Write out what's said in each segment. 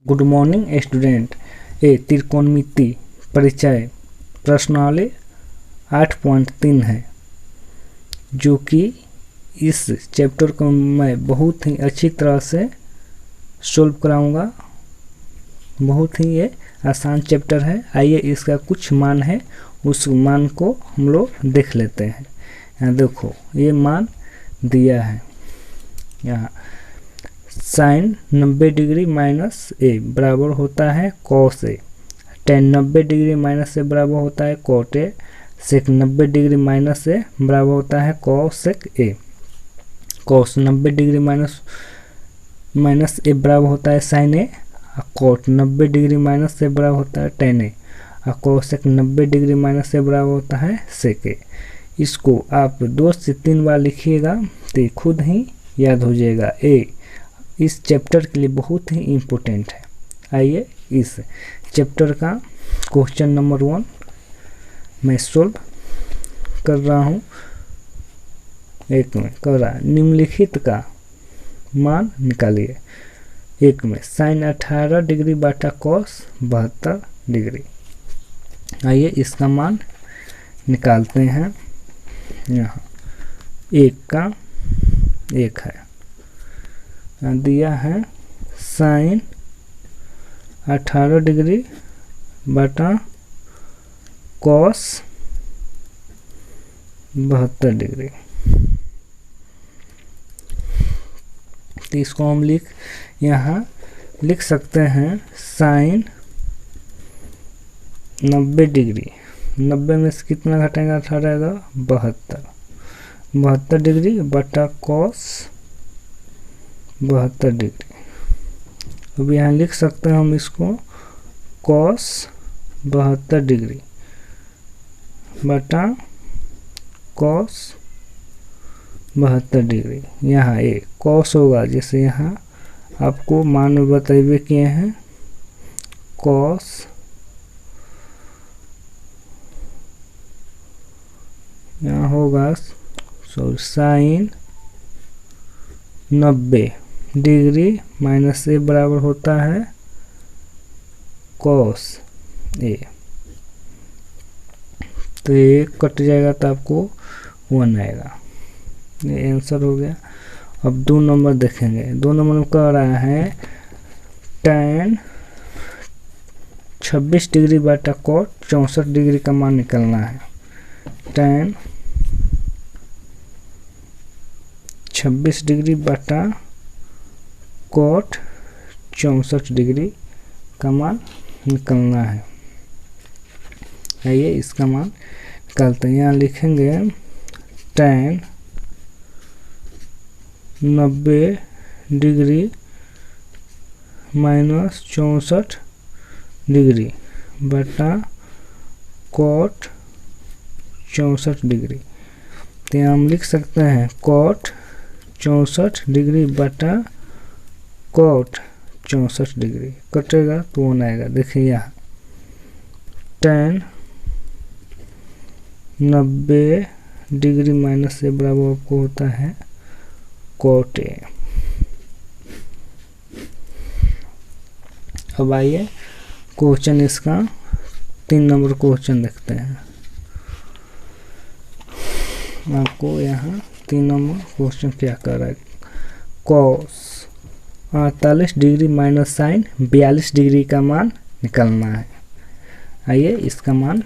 Good morning student. ए त्रिकोणमिति परिचय प्रश्नावली 8.3 है, जो कि इस चैप्टर को मैं बहुत ही अच्छी तरह से सोल्व कराऊंगा। बहुत ही ये आसान चैप्टर है। आइए इसका कुछ मान है, उस मान को हम लोग देख लेते हैं। यहाँ देखो, ये मान दिया है। यहाँ साइन 90 डिग्री माइनस ए बराबर होता है cos A. Tan 90 degree minus A बराबर होता है cot A. Sec 90 degree minus A बराबर होता है cosec A. Cos 90 degree minus A बराबर होता है sine A. Cot 90 degree minus A बराबर होता है टेन ए। और कॉसेक 90 डिग्री माइनस ए बराबर होता है सेक ए। इसको आप 2 से 3 बार लिखिएगा तो खुद ही याद हो जाएगा। ए इस चैप्टर के लिए बहुत ही इम्पोर्टेंट है। आइए इस चैप्टर का क्वेश्चन नंबर 1 मैं सोल्व कर रहा हूँ। एक में कर रहा निम्नलिखित का मान निकालिए। एक में साइन 18 डिग्री बाटा कॉस 72 डिग्री। आइए इसका मान निकालते हैं। यहाँ एक का एक है, दिया है साइन 18 डिग्री बटा कॉस 72 डिग्री। तो इसको हम यहाँ लिख सकते हैं साइन 90 डिग्री। 90 में से कितना घटेगा 18 का 72 डिग्री बटा कॉस 72 डिग्री। अब यहाँ लिख सकते हैं हम इसको कॉस 72 डिग्री बटा कॉस 72 डिग्री। यहाँ ये कॉस होगा, जैसे यहाँ आपको मान में बताइए किए हैं कॉस यहाँ होगा साइन 90 डिग्री माइनस ए बराबर होता है कॉस ए। तो ये कट जाएगा तो आपको 1 आएगा। ये आंसर हो गया। अब 2 नंबर देखेंगे। 2 नंबर में कह रहा है tan 26 डिग्री बटा कॉट 64 डिग्री का मान निकलना है। tan 26 डिग्री बटा कॉट 64 डिग्री का मान निकलना है। आइए इसका मान निकालते हैं। यहाँ लिखेंगे tan 90 डिग्री माइनस 64 डिग्री बटा कॉट 64 डिग्री। तो यहाँ हम लिख सकते हैं कॉट 64 डिग्री बटा कॉट 64 डिग्री। कटेगा तो 1 आएगा। देखिए यहाँ tan 90 डिग्री माइनस से बराबर आपको होता है कॉट ए। अब आइए क्वेश्चन इसका 3 नंबर क्वेश्चन देखते हैं। आपको यहाँ 3 नंबर क्वेश्चन क्या कर रहा है। Cos 48 degree minus sine 42 degree का मान निकालना है। आइए इसका मान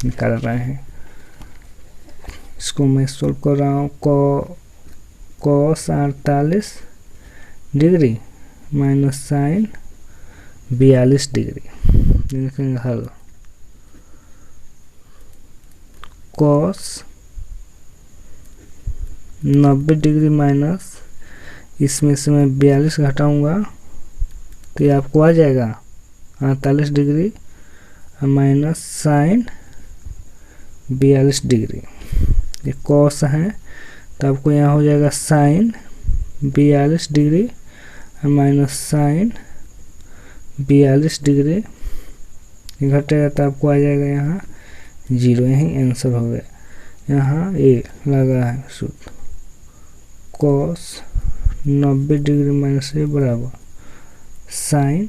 निकाल रहे हैं। इसको मैं सोल्व कर रहा हूँ। Cos 48 degree minus sine 42 degree. देखेंगे हल। कॉस 90 डिग्री माइनस इसमें से मैं 42 घटाऊंगा तो ये आपको आ जाएगा 48 डिग्री माइनस साइन 42 डिग्री। ये कॉस है तो आपको यहाँ हो जाएगा sine 42 degree minus sine 42 degree. ये घटेगा तो आपको आ जाएगा यहाँ 0। यही आंसर हो गया। यहाँ ए लगा है सूत्र कॉस 90 डिग्री माइनस ए बराबर साइन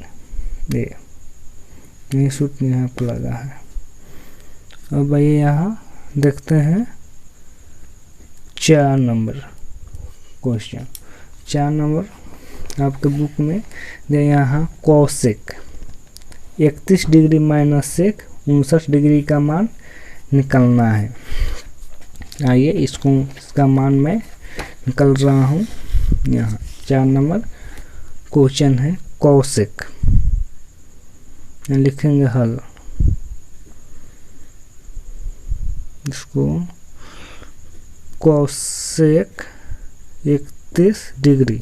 ये सूत्र यहाँ पर लगा है। अब ये यहाँ देखते हैं 4 नंबर क्वेश्चन। 4 नंबर आपके बुक में दे यहाँ cosec 31 degree minus sec 59 degree का मान निकलना है। आइए इसका मान मैं निकल रहा हूँ। यहाँ 4 नंबर क्वेश्चन है कोसेक, लिखेंगे हल। इसको cosec 31 degree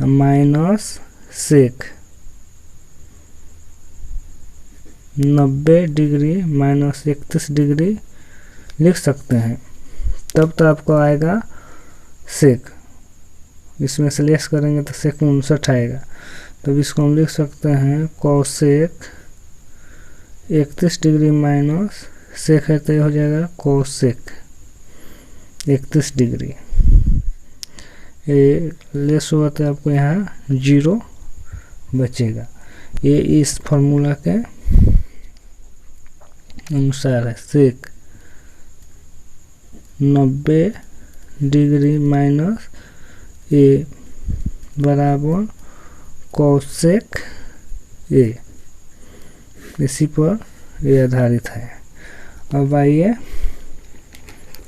minus sec 90 degree minus 31 degree लिख सकते हैं। तब तो आपको आएगा सेक, इसमें से लेस करेंगे तो सेक 59 आएगा। तब इसको हम लिख सकते हैं कोसेक 31 डिग्री माइनस सेक है तो ये हो जाएगा कोसेक 31 डिग्री। ये लेस हुआ तो आपको यहाँ 0 बचेगा। ये इस फॉर्मूला के अनुसार है। सेक 90 डिग्री माइनस ए बराबर कोसेक ए, इसी पर ये आधारित है। अब आइए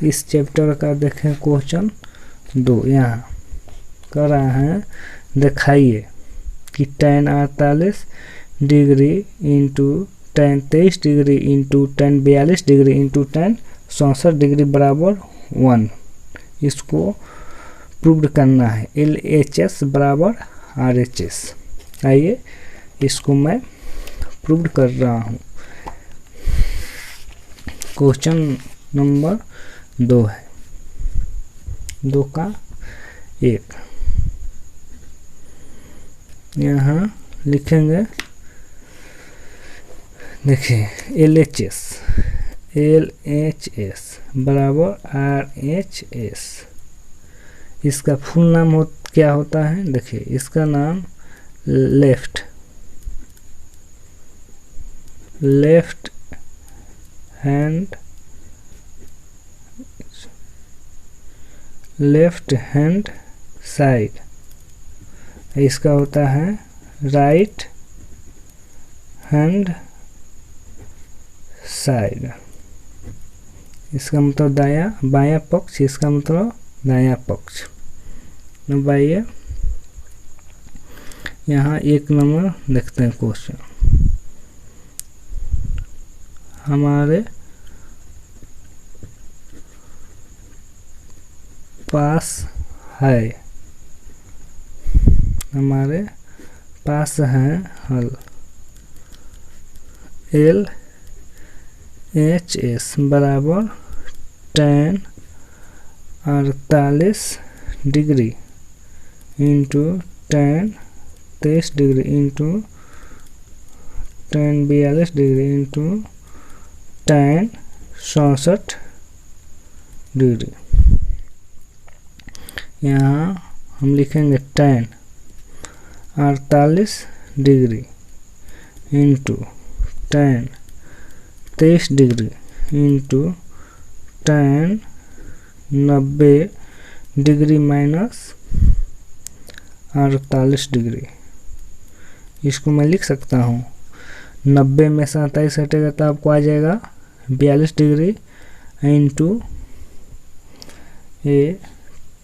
इस चैप्टर का देखें क्वेश्चन 2। यहाँ कर रहा है दिखाइए कि tan 48 degree into tan 23 degree into tan 42 degree into tan 64 degree बराबर 1। इसको प्रूव करना है। LHS बराबर RHS। आइए इसको मैं प्रूव कर रहा हूँ। क्वेश्चन नंबर 2 है। 2 का 1 यहाँ लिखेंगे। देखिए LHS बराबर RHS। इसका फुल नाम क्या होता है? देखिए इसका नाम लेफ्ट हैंड साइड। इसका होता है राइट हैंड साइड। इसका मतलब दायां बायां पक्ष, इसका मतलब दायां पक्ष। अब आइए यहाँ 1 नंबर देखते हैं क्वेश्चन। हमारे पास है हल LHS बराबर tan 48 degree into tan 23 degree into tan 42 degree into tan 64 degree. यहाँ हम लिखेंगे tan 48 degree into tan 23 degree into tan 90 degree minus 48 degree. इसको मैं लिख सकता हूँ 90 में 27 हटेगा तो आपको आ जाएगा 42 डिग्री इंटू ये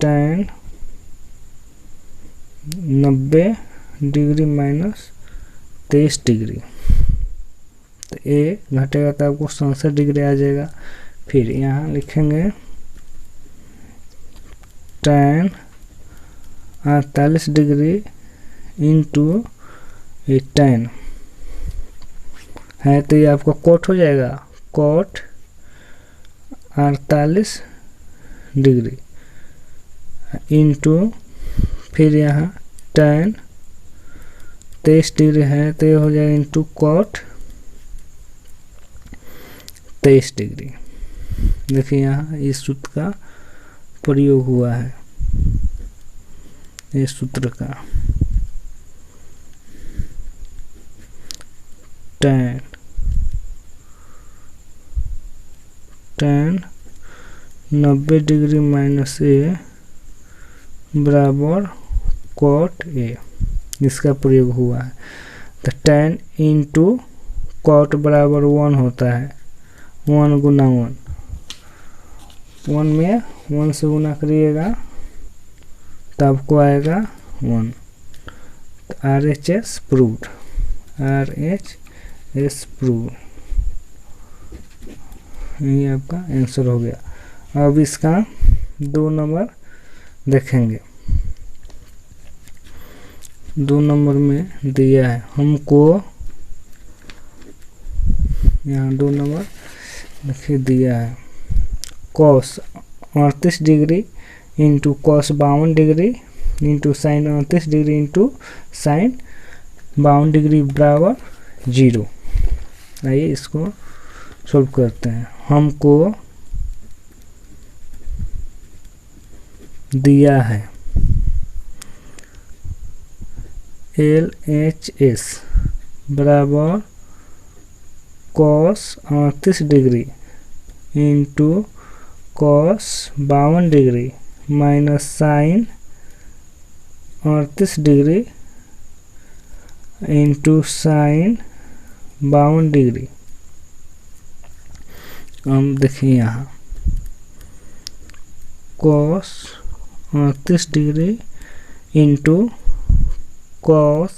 tan 90 डिग्री माइनस 23 डिग्री। तो ए घटेगा तो आपको 67 डिग्री आ जाएगा। फिर यहाँ लिखेंगे tan 48 डिग्री इंटू ये tan है तो ये आपका कोट हो जाएगा कोट 48 डिग्री इंटू फिर यहाँ tan 23 डिग्री है तो ये हो जाएगा इंटू कोट 23 डिग्री। देखिए यहाँ इस सूत्र का प्रयोग हुआ है, इस सूत्र का। tan 90 डिग्री माइनस ए बराबर cot ए, इसका प्रयोग हुआ है। तो tan इंटू cot बराबर 1 होता है, 1 गुना 1, 1 में 1 से गुना करिएगा तो आपको आएगा 1। तो RHS प्रूव्ड, RHS प्रूव्ड, ये आपका आंसर हो गया। अब इसका 2 नंबर देखेंगे। 2 नंबर में दिया है हमको, यहाँ 2 नंबर देखिए दिया है cos 38 degree into cos 52 degree into sign 38 degree into sine 52 degree बराबर 0। आइए इसको सॉल्व करते हैं। हमको दिया है LHS बराबर cos 38 degree into cos 52 degree minus sine 38 degree into sine 52 degree. हम देखिए यहाँ cos 38 degree into cos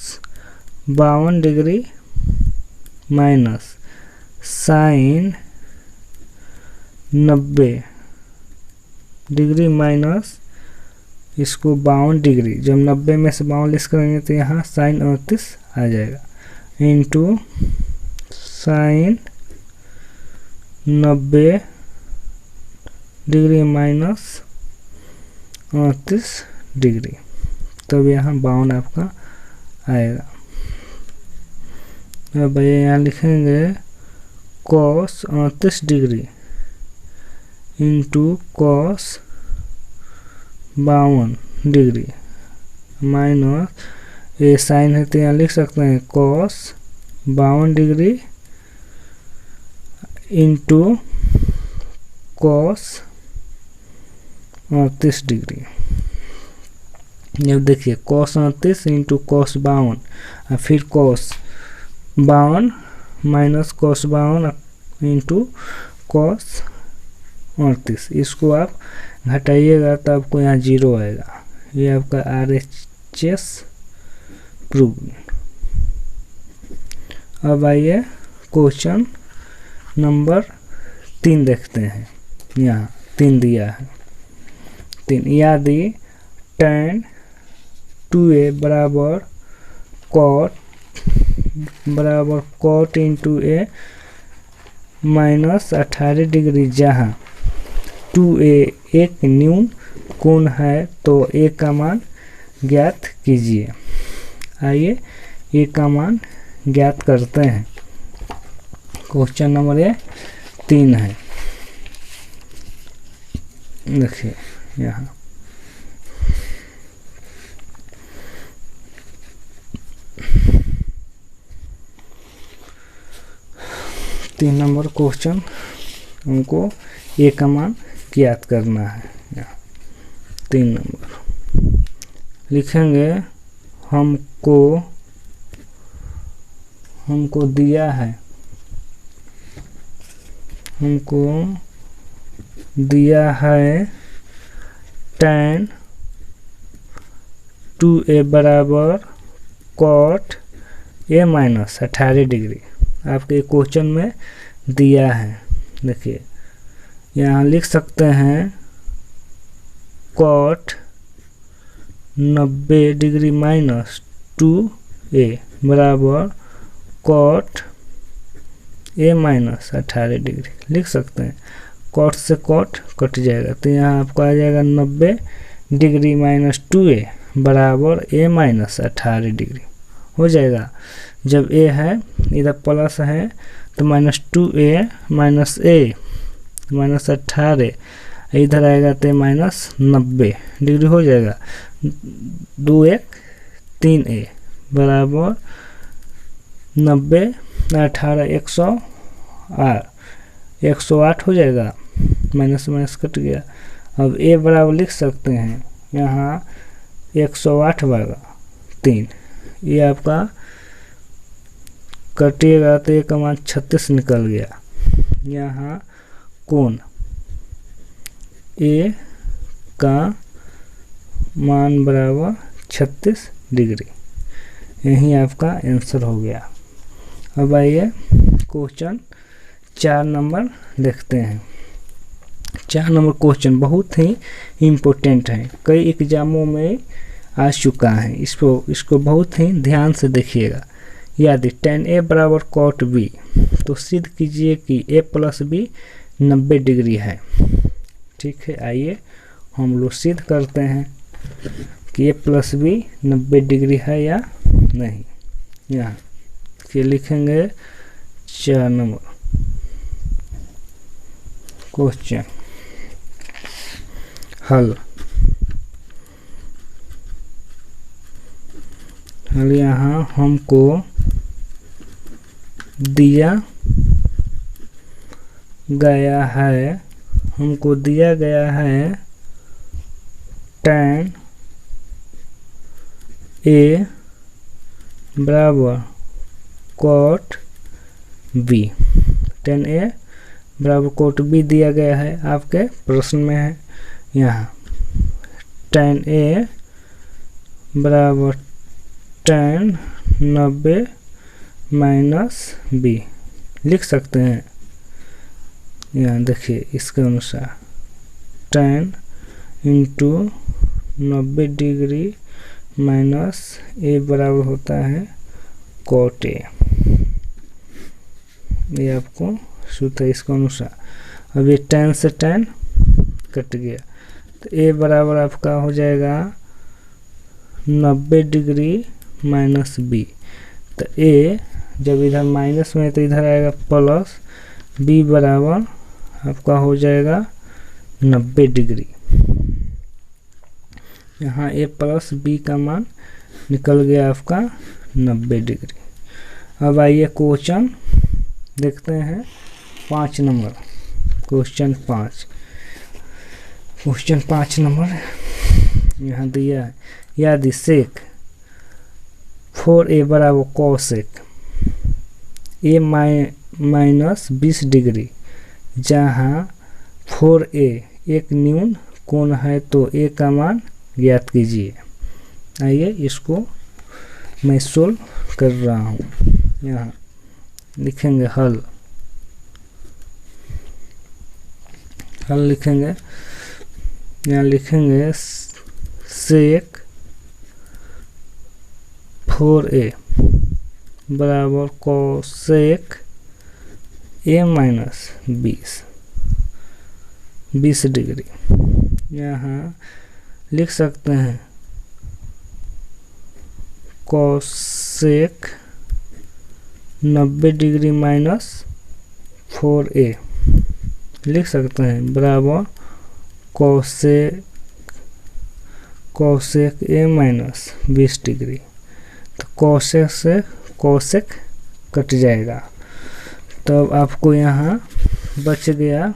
52 degree minus sine 90 degree minus इसको 52 डिग्री, जब 90 में से 52 लेस करेंगे तो यहाँ साइन 38 आ जाएगा, into sine 90 degree minus 38 degree, तब यहाँ 52 आपका आएगा। अब यहाँ लिखेंगे cos 38 degree into cos 52 degree minus ये साइन है तो यहाँ लिख सकते हैं cos 52 degree into cos 38 degree. जब देखिए cos 38 इंटू cos 52 और फिर cos 52 minus cos 52 into cos 38, इसको आप घटाइएगा तो आपको यहाँ 0 आएगा। ये आपका RHS प्रूव। अब आइए क्वेश्चन नंबर 3 देखते हैं। यहाँ 3 दिया है, 3 यदि tan 2a बराबर cot into a minus 18 degree, जहाँ 2a एक न्यून कोण है तो a का मान ज्ञात कीजिए। आइए a का मान ज्ञात करते हैं। क्वेश्चन नंबर 3 है, देखिए यहाँ तीन नंबर क्वेश्चन, हमको ए का मान ज्ञात करना है। यहाँ 3 नंबर लिखेंगे हमको दिया है, हमको दिया है tan 2a बराबर cot a माइनस 18 डिग्री, आपके क्वेश्चन में दिया है। देखिए यहाँ लिख सकते हैं cot 90 डिग्री माइनस 2a बराबर cot a माइनस 18 डिग्री लिख सकते हैं। cot से cot कट जाएगा तो यहाँ आपको आ जाएगा 90 डिग्री माइनस 2a बराबर a माइनस 18 डिग्री हो जाएगा। जब a है इधर प्लस है तो minus 2a minus a minus 18 इधर आएगा तो माइनस 90 डिग्री हो जाएगा। 2 1 3a बराबर 90 18 108 हो जाएगा, माइनस माइनस कट गया। अब ए बराबर लिख सकते हैं यहाँ 108 बराबर 3, ये आपका कटिएगा तो ये का मान 36 निकल गया। यहाँ कोण ए का मान बराबर 36 डिग्री, यही आपका आंसर हो गया। अब आइए क्वेश्चन 4 नंबर देखते हैं। 4 नंबर क्वेश्चन बहुत ही इम्पोर्टेंट है, कई एग्जामों में आ चुका है, इसको बहुत ही ध्यान से देखिएगा। यदि tan A बराबर cot B, तो सिद्ध कीजिए कि A प्लस बी 90 डिग्री है। ठीक है, आइए हम लोग सिद्ध करते हैं कि A प्लस बी 90 डिग्री है या नहीं। यहाँ के लिखेंगे 4 नंबर क्वेश्चन हल। यहाँ हमको दिया गया है tan A बराबर cot B, tan A बराबर cot B दिया गया है, आपके प्रश्न में है। यहाँ tan A बराबर tan 90 माइनस बी लिख सकते हैं। यहाँ देखिए इसके अनुसार tan into 90 degree minus A बराबर होता है cot A, ये आपको सूत्र इसके अनुसार। अब ये tan से tan कट गया तो ए बराबर आपका हो जाएगा 90 डिग्री माइनस बी, तो ए जब इधर माइनस में तो इधर आएगा प्लस, बी बराबर आपका हो जाएगा 90 डिग्री। यहाँ ए प्लस बी का मान निकल गया आपका 90 डिग्री। अब आइए क्वेश्चन देखते हैं 5 नंबर, क्वेश्चन 5 नंबर यहाँ दिया है। यदि सेक 4a बराबर cosec a माइनस 20 डिग्री, जहाँ 4a एक न्यून कोण है तो a का मान ज्ञात कीजिए। आइए इसको मैं सोल्व कर रहा हूँ। यहाँ लिखेंगे हल लिखेंगे, यहाँ लिखेंगे सेक 4a बराबर कोसेक a माइनस 20 डिग्री। यहाँ लिख सकते हैं कोसेक 90 डिग्री माइनस 4a लिख सकते हैं बराबर कोसेक a माइनस 20 डिग्री। तो कोसेक से कोसेक कट जाएगा, तब आपको यहाँ बच गया,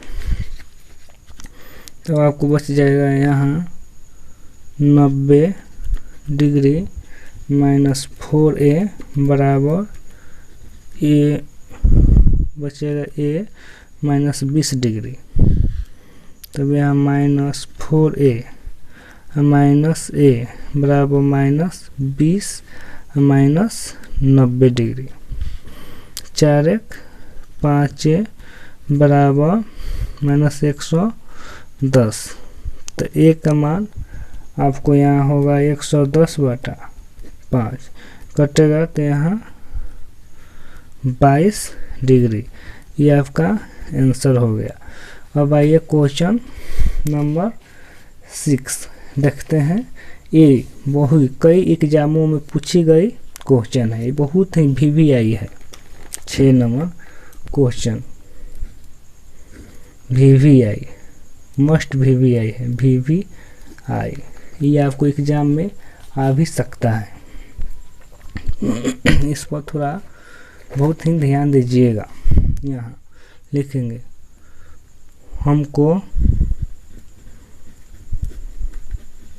तो आपको बच जाएगा यहाँ 90 डिग्री माइनस 4a बराबर a बचेगा a माइनस 20 डिग्री। तब यहाँ माइनस 4a माइनस a बराबर माइनस 20 माइनस 90 डिग्री। 4 1 5a बराबर माइनस 110। तो a का मान आपको यहाँ होगा 110/5, कटेगा तो यहाँ 22 डिग्री। ये आपका आंसर हो गया। अब आइए क्वेश्चन नंबर 6 देखते हैं। ये बहुत कई एग्जामों में पूछी गई क्वेश्चन है, ये बहुत ही VVI है। 6 number question VVI must VVI है, VVI ये आपको एग्जाम में आ भी सकता है। इस पर थोड़ा बहुत ही ध्यान दीजिएगा। यहाँ लिखेंगे हमको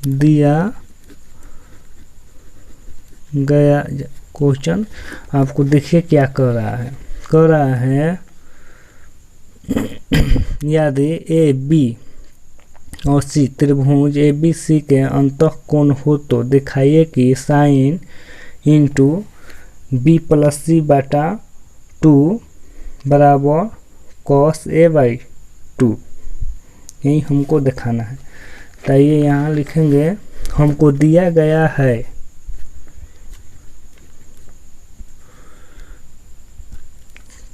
दिया गया क्वेश्चन। आपको देखिए क्या कर रहा है यदि ए बी और सी त्रिभुज ए बी सी के अंतःकोण हो तो दिखाइए कि sign into B plus C बटा 2 बराबर कॉस ए बाई 2। यही हमको दिखाना है। तो ये यहाँ लिखेंगे हमको दिया गया है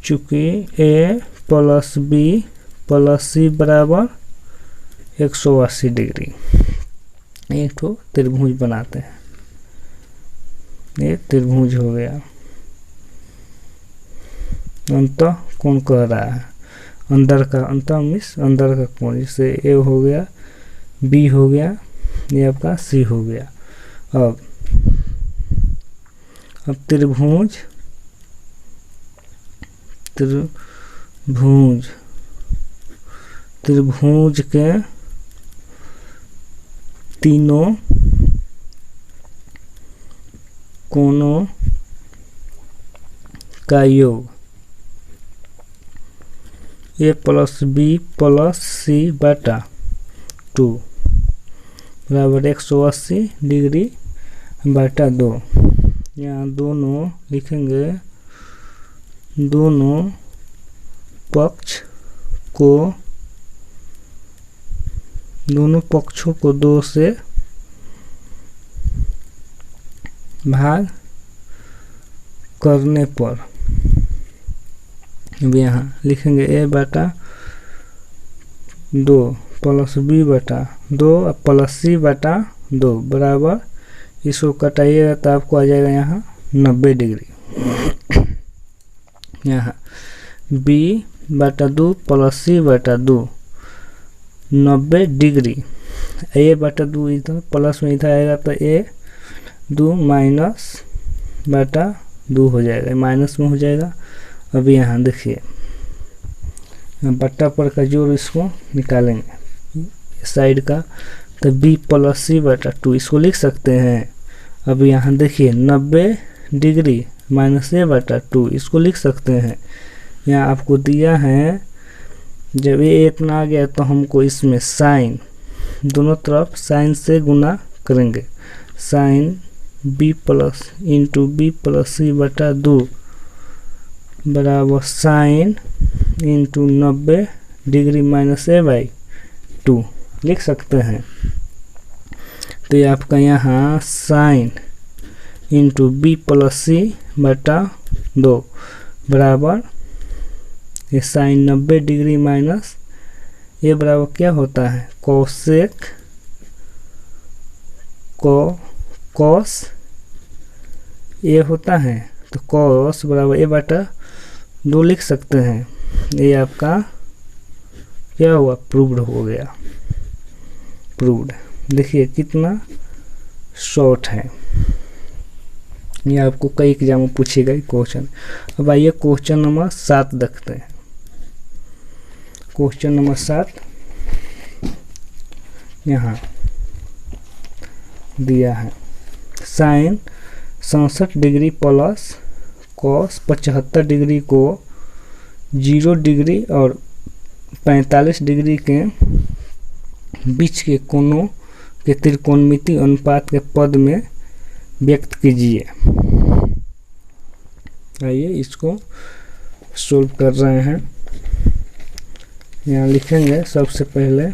चूँकि ए प्लस बी प्लस सी बराबर 180 डिग्री। एक तो त्रिभुज बनाते हैं। ये त्रिभुज हो गया। अंतः कोण कह रहा है, अंदर का अंतः मीन्स अंदर का कोण। जैसे ए हो गया, बी हो गया, ये आपका सी हो गया। अब त्रिभुज के तीनों कोणों का योग ए प्लस बी प्लस सी बटा 2 बराबर 180 डिग्री बटा 2। यहाँ दोनों लिखेंगे, दोनों पक्षों को 2 से भाग करने पर अब यहाँ लिखेंगे ए बटा 2 प्लस बी बटा 2 प्लस सी बटा 2 बराबर, इसको कटाइएगा तो आपको आ जाएगा यहाँ 90 डिग्री। यहाँ बी बटा 2 प्लस सी बटा 2 90 डिग्री। ए बटा 2 इधर प्लस में इधर आएगा तो ए 2 माइनस बटा 2 हो जाएगा, माइनस में हो जाएगा। अभी यहाँ देखिए बट्टा पर का जोड़ इसको निकालेंगे साइड का, तो बी प्लस सी बटा 2 इसको लिख सकते हैं। अब यहाँ देखिए 90 डिग्री माइनस ए बटा 2 इसको लिख सकते हैं। यहाँ आपको दिया है जब ये इतना आ गया तो हमको इसमें साइन दोनों तरफ साइन से गुना करेंगे। Sine B plus into B plus C बटा 2 बराबर sine into 90 degree minus A by 2 लिख सकते हैं। तो ये आपका यहाँ sine into B plus C बटा 2 बराबर ये साइन 90 डिग्री माइनस ये बराबर क्या होता है, कोसेक कॉस ये होता है। तो कॉस बराबर ए बटा 2 लिख सकते हैं। ये आपका क्या हुआ, प्रूव्ड हो गया। प्रूव्ड देखिए कितना शॉर्ट है। ये आपको कई एग्जाम में पूछेगा क्वेश्चन। अब आइए क्वेश्चन नंबर 7 देखते हैं। क्वेश्चन नंबर 7 यहाँ दिया है sine 67 degree plus cos 75 degree को 0 डिग्री और 45 डिग्री के बीच के कोणों के त्रिकोणमिति अनुपात के पद में व्यक्त कीजिए। आइए इसको सोल्व कर रहे हैं। यहाँ लिखेंगे सबसे पहले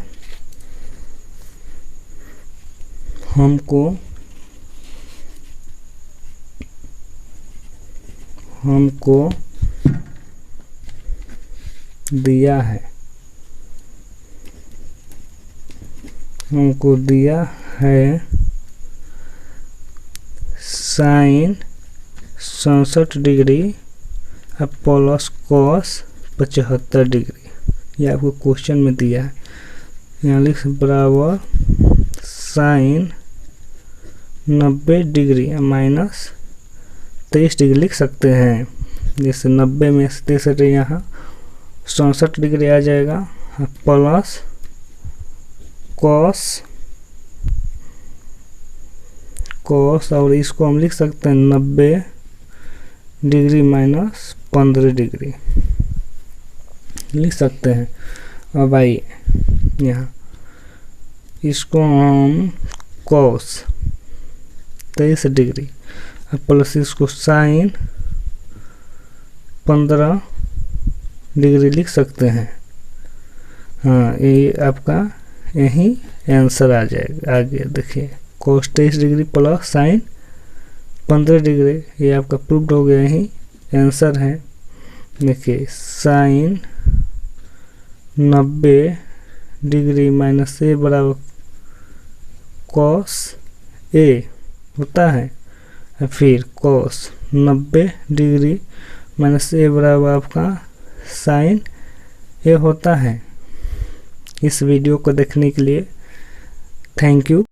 हमको दिया है sine 67 degree plus cos 75 degree. ये आपको क्वेश्चन में दिया है। यहाँ लिख बराबर साइन 90 डिग्री माइनस 23 डिग्री लिख सकते हैं। जैसे 90 में से 63 यहाँ 67 डिग्री आ जाएगा, प्लस कॉस और इसको हम लिख सकते हैं 90 डिग्री माइनस 15 डिग्री लिख सकते हैं। अब आइए यहाँ इसको हम कॉस 23 डिग्री प्लस इसको साइन 15 डिग्री लिख सकते हैं। हाँ, ये आपका यही आंसर आ जाएगा। आगे देखिए cos 23 degree plus sign 15 degree, ये आपका प्रूव्ड हो गया, यही आंसर है। देखिए साइन 90 डिग्री माइनस ए बराबर cos ए होता है, फिर cos 90 डिग्री माइनस ए बराबर आपका साइन ए होता है। इस वीडियो को देखने के लिए थैंक यू।